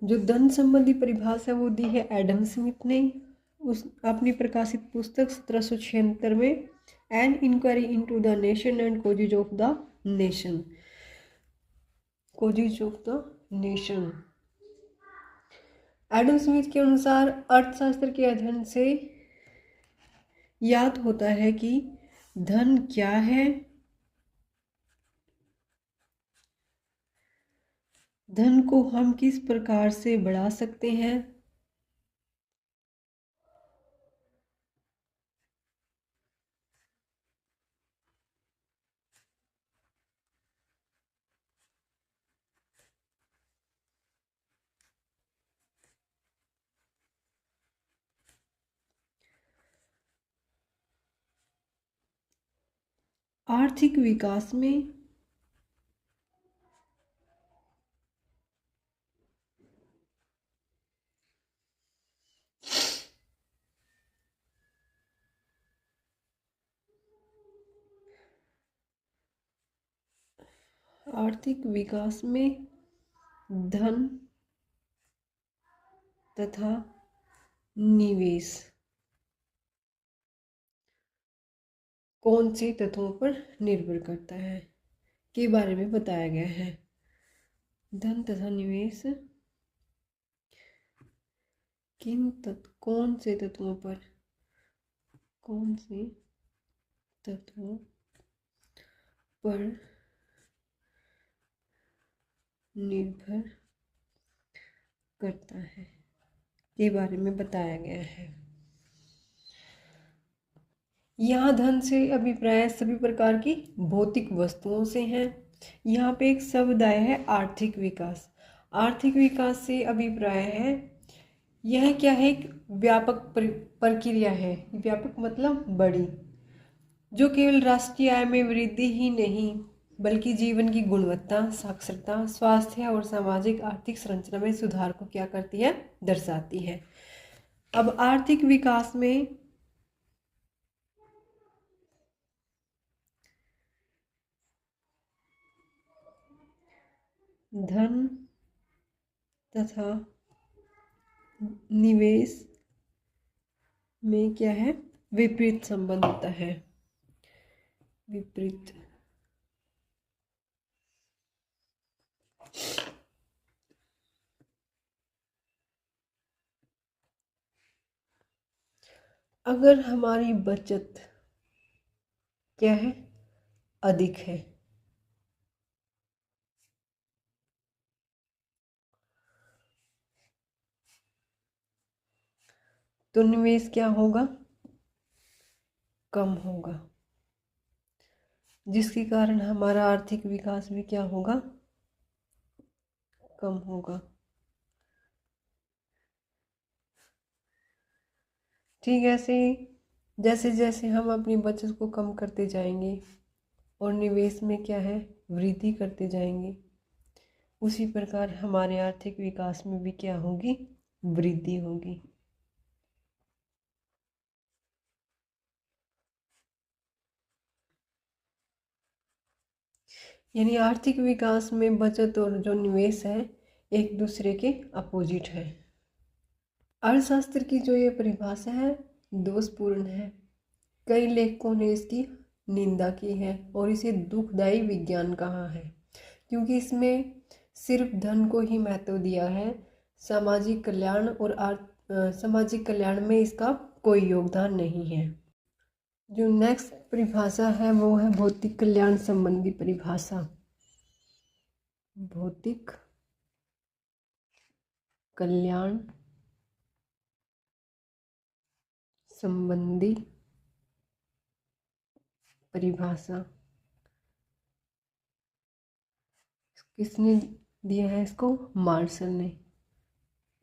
जो धन संबंधी परिभाषा वो दी है एडम स्मिथ ने उस अपनी प्रकाशित पुस्तक 1776 में an inquiry into the nation and causes of the nation. Causes of the nation. Adam Smith के अनुसार अर्थशास्त्र के अध्ययन से याद होता है कि धन क्या है, धन को हम किस प्रकार से बढ़ा सकते हैं, आर्थिक विकास में धन तथा निवेश कौन से तत्वों पर निर्भर करता है के बारे में बताया गया है। धन तथा निवेश कौन से तत्वों पर निर्भर करता है के बारे में बताया गया है। यहाँ धन से अभिप्राय सभी प्रकार की भौतिक वस्तुओं से हैं। यहाँ पे एक शब्द आया है आर्थिक विकास। आर्थिक विकास से अभिप्राय है यह क्या है, एक व्यापक प्रक्रिया है। व्यापक मतलब बड़ी, जो केवल राष्ट्रीय आय में वृद्धि ही नहीं बल्कि जीवन की गुणवत्ता, साक्षरता, स्वास्थ्य और सामाजिक आर्थिक संरचना में सुधार को क्या करती है, दर्शाती है। अब आर्थिक विकास में धन तथा निवेश में क्या है, विपरीत संबंध होता है। विपरीत अगर हमारी बचत क्या है, अधिक है, तो निवेश क्या होगा, कम होगा, जिसके कारण हमारा आर्थिक विकास भी क्या होगा, कम होगा। ठीक ऐसे ही जैसे जैसे हम अपनी बचत को कम करते जाएंगे और निवेश में क्या है, वृद्धि करते जाएंगे, उसी प्रकार हमारे आर्थिक विकास में भी क्या होगी, वृद्धि होगी। यानी आर्थिक विकास में बचत और जो निवेश है एक दूसरे के अपोजिट है। अर्थशास्त्र की जो ये परिभाषा है दोषपूर्ण है। कई लेखकों ने इसकी निंदा की है और इसे दुखदायी विज्ञान कहा है, क्योंकि इसमें सिर्फ धन को ही महत्व दिया है। सामाजिक कल्याण में इसका कोई योगदान नहीं है। जो नेक्स्ट परिभाषा है वो है भौतिक कल्याण संबंधी परिभाषा। भौतिक कल्याण संबंधी परिभाषा किसने दिया है इसको, मार्शल ने,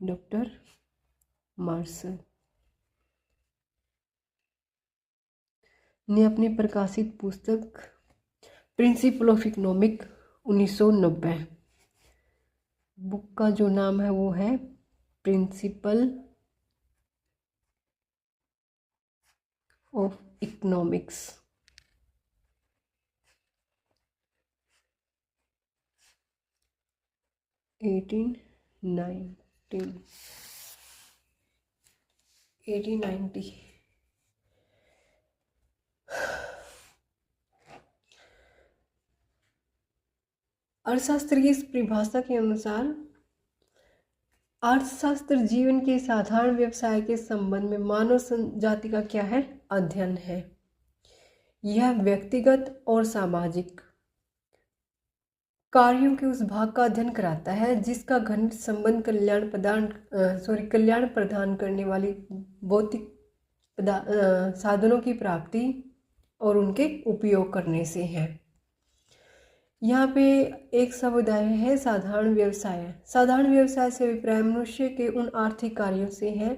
डॉक्टर मार्शल ने अपनी प्रकाशित पुस्तक प्रिंसिपल ऑफ इकोनॉमिक 1990, बुक का जो नाम है वो है प्रिंसिपल ऑफ इकोनॉमिक्स। 1809 1890। अर्थशास्त्र की इस परिभाषा के अनुसार अर्थशास्त्र जीवन के साधारण व्यवसाय के संबंध में मानव जाति का क्या है, अध्ययन है। यह व्यक्तिगत और सामाजिक कार्यों के उस भाग का अध्ययन कराता है जिसका घनिष्ठ संबंध कल्याण प्रदान करने वाली भौतिक साधनों की प्राप्ति और उनके उपयोग करने से है। यहाँ पे एक समुदाय है साधारण व्यवसाय। साधारण व्यवसाय से अभिप्राय मनुष्य के उन आर्थिक कार्यों से है।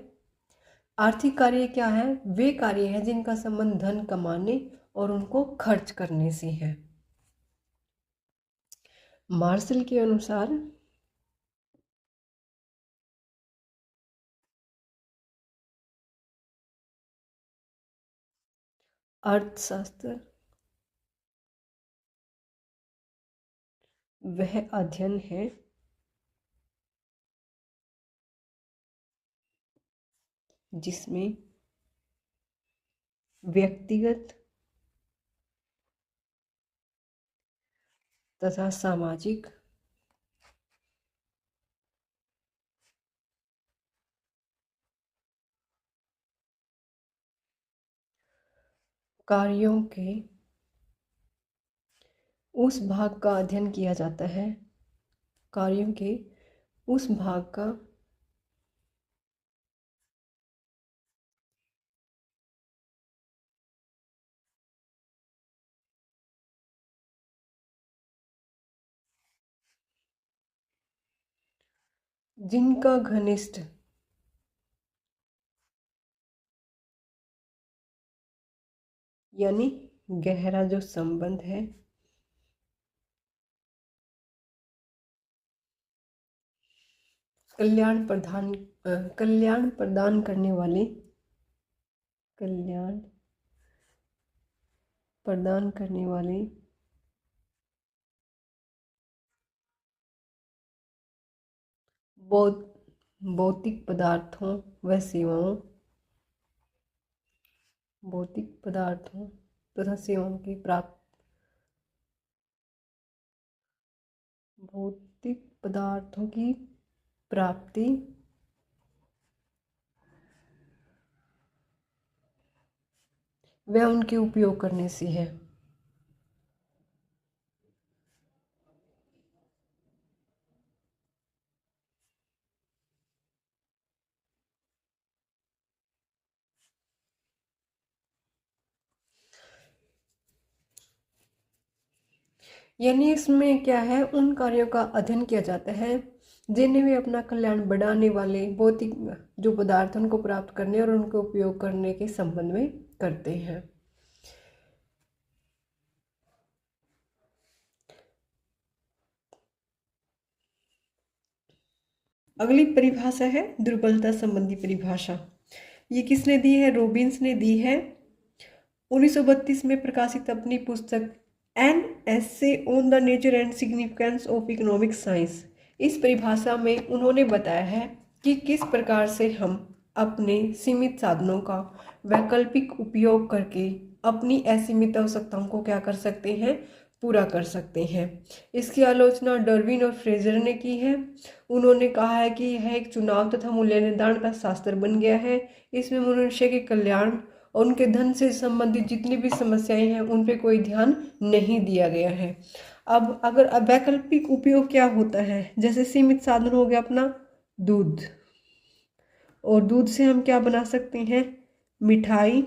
आर्थिक कार्य क्या है, वे कार्य हैं जिनका संबंध धन कमाने और उनको खर्च करने से है। मार्शल के अनुसार अर्थशास्त्र वह अध्ययन है जिसमें व्यक्तिगत तथा सामाजिक कार्यों के उस भाग का अध्ययन किया जाता है, कार्यों के उस भाग का जिनका घनिष्ठ यानी गहरा जो संबंध है कल्याण प्रदान करने वाले भौतिक पदार्थों व सेवाओं तथा सेवाओं की भौतिक पदार्थों की प्राप्ति व उनके उपयोग करने से है। यानी इसमें क्या है, उन कार्यों का अध्ययन किया जाता है जिन्हें वे अपना कल्याण बढ़ाने वाले भौतिक जो पदार्थ उनको प्राप्त करने और उनको उपयोग करने के संबंध में करते हैं। अगली परिभाषा है दुर्बलता संबंधी परिभाषा। ये किसने दी है, रॉबिन्स ने दी है 1932 में प्रकाशित अपनी पुस्तक an essay on the nature and significance of economic science. इस परिभाषा में उन्होंने बताया है कि किस प्रकार से हम अपने सीमित साधनों का वैकल्पिक उपयोग करके अपनी असीमित आवश्यकताओं को क्या कर सकते हैं, पूरा कर सकते हैं। इसकी आलोचना डार्विन और फ्रेजर ने की है। उन्होंने कहा है कि यह एक चुनाव तथा मूल्य निर्धारण का शास्त्र बन गया है। इसमें मनुष्य के कल्याण और उनके धन से संबंधित जितनी भी समस्याएं हैं उन पे कोई ध्यान नहीं दिया गया है। अब अगर वैकल्पिक उपयोग क्या होता है, जैसे सीमित साधन हो गया अपना दूध, और दूध से हम क्या बना सकते हैं, मिठाई,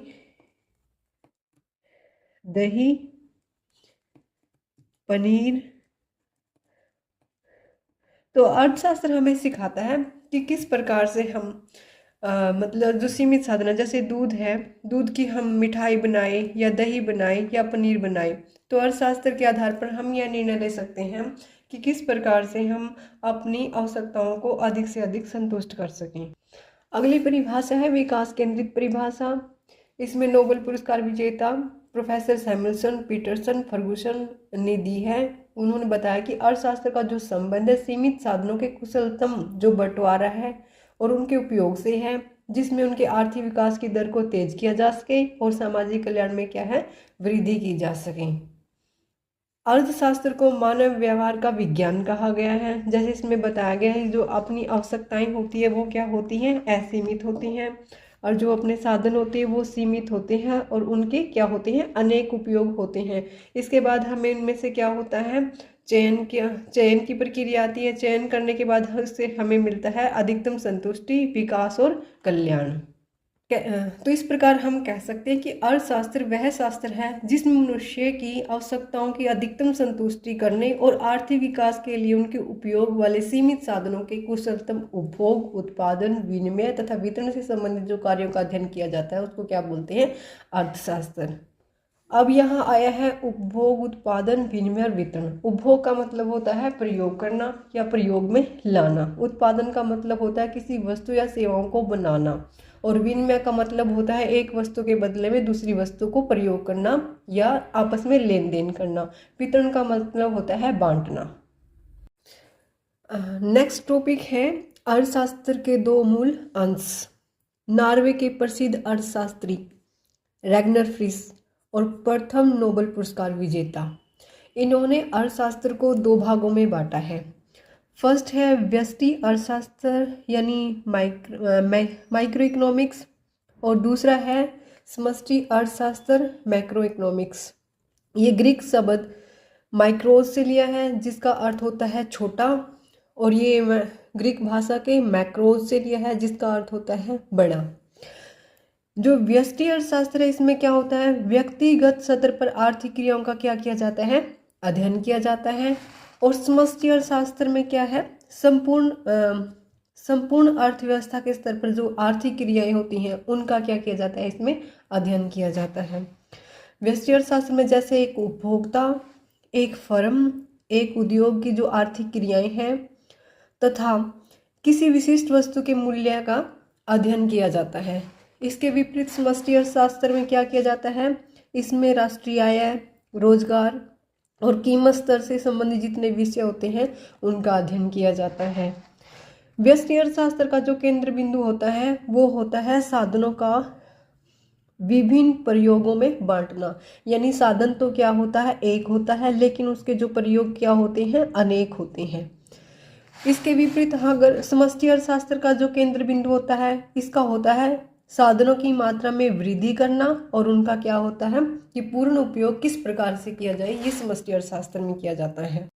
दही, पनीर। तो अर्थशास्त्र हमें सिखाता है कि किस प्रकार से हम मतलब जो सीमित साधन है, जैसे दूध है, दूध की हम मिठाई बनाए या दही बनाए या पनीर बनाए, तो अर्थशास्त्र के आधार पर हम यह निर्णय ले सकते हैं कि किस प्रकार से हम अपनी आवश्यकताओं को अधिक से अधिक संतुष्ट कर सकें। अगली परिभाषा है विकास केंद्रित परिभाषा। इसमें नोबेल पुरस्कार विजेता प्रोफेसर सैमुअलसन, पीटरसन, फर्गुसन ने दी है। उन्होंने बताया कि अर्थशास्त्र का जो संबंध है सीमित साधनों के कुशलतम जो बंटवारा है और उनके उपयोग से है, जिसमें उनके आर्थिक विकास की दर को तेज किया जा सके और सामाजिक कल्याण में क्या है, वृद्धि की जा सके। अर्थशास्त्र को मानव व्यवहार का विज्ञान कहा गया है। जैसे इसमें बताया गया है, जो अपनी आवश्यकताएं होती है वो क्या होती हैं, असीमित होती हैं, और जो अपने साधन होते हैं वो सीमित होते हैं, और उनके क्या होते हैं, अनेक उपयोग होते हैं। इसके बाद हमें इनमें से क्या होता है, चयन की प्रक्रिया आती है। चयन करने के बाद उससे हमें मिलता है अधिकतम संतुष्टि, विकास और कल्याण। तो इस प्रकार हम कह सकते हैं कि अर्थशास्त्र वह शास्त्र है जिसमें मनुष्य की आवश्यकताओं की अधिकतम संतुष्टि करने और आर्थिक विकास के लिए उनके उपयोग वाले सीमित साधनों के कुशलतम उपभोग, उत्पादन, विनिमय तथा वितरण से संबंधित जो कार्यों का अध्ययन किया जाता है उसको क्या बोलते हैं, अर्थशास्त्र। अब यहाँ आया है उपभोग, उत्पादन, विनिमय और वितरण। उपभोग का मतलब होता है प्रयोग करना या प्रयोग में लाना। उत्पादन का मतलब होता है किसी वस्तु या सेवाओं को बनाना, और विनिमय का मतलब होता है एक वस्तु के बदले में दूसरी वस्तु को प्रयोग करना या आपस में लेन देन करना। वितरण का मतलब होता है बांटना। नेक्स्ट टॉपिक है अर्थशास्त्र के दो मूल अंश। नॉर्वे के प्रसिद्ध अर्थशास्त्री रैग्नर फ्रिस और प्रथम नोबेल पुरस्कार विजेता, इन्होंने अर्थशास्त्र को दो भागों में बांटा है। फर्स्ट है व्यष्टि अर्थशास्त्र यानी माइक्रो इकोनॉमिक्स, और दूसरा है समष्टि अर्थशास्त्र, मैक्रो इकोनॉमिक्स। ये ग्रीक शब्द माइक्रोस से लिया है जिसका अर्थ होता है छोटा, और ये ग्रीक भाषा के मैक्रोस से लिया है जिसका अर्थ होता है बड़ा। जो व्यष्टि अर्थशास्त्र है इसमें क्या होता है, व्यक्तिगत स्तर पर आर्थिक क्रियाओं का क्या किया जाता है, अध्ययन किया जाता है। और समष्टि अर्थशास्त्र में क्या है, संपूर्ण अर्थव्यवस्था के स्तर पर जो आर्थिक क्रियाएं होती हैं उनका क्या किया जाता है, इसमें अध्ययन किया जाता है। व्यष्टि अर्थशास्त्र में जैसे एक उपभोक्ता, एक फर्म, एक उद्योग की जो आर्थिक क्रियाएं हैं तथा किसी विशिष्ट वस्तु के मूल्य का अध्ययन किया जाता है। इसके विपरीत समष्टि अर्थशास्त्र में क्या किया जाता है, इसमें राष्ट्रीय आय, रोजगार और कीमत स्तर से संबंधित जितने विषय होते हैं उनका अध्ययन किया जाता है। व्यष्टि अर्थशास्त्र का जो केंद्र बिंदु होता है वो होता है साधनों का विभिन्न प्रयोगों में बांटना। यानी साधन तो क्या होता है, एक होता है, लेकिन उसके जो प्रयोग क्या होते हैं, अनेक होते हैं। इसके विपरीत अगर समष्टि अर्थशास्त्र का जो केंद्र बिंदु होता है इसका होता है साधनों की मात्रा में वृद्धि करना, और उनका क्या होता है कि पूर्ण उपयोग किस प्रकार से किया जाए, ये समष्टि अर्थशास्त्र में किया जाता है।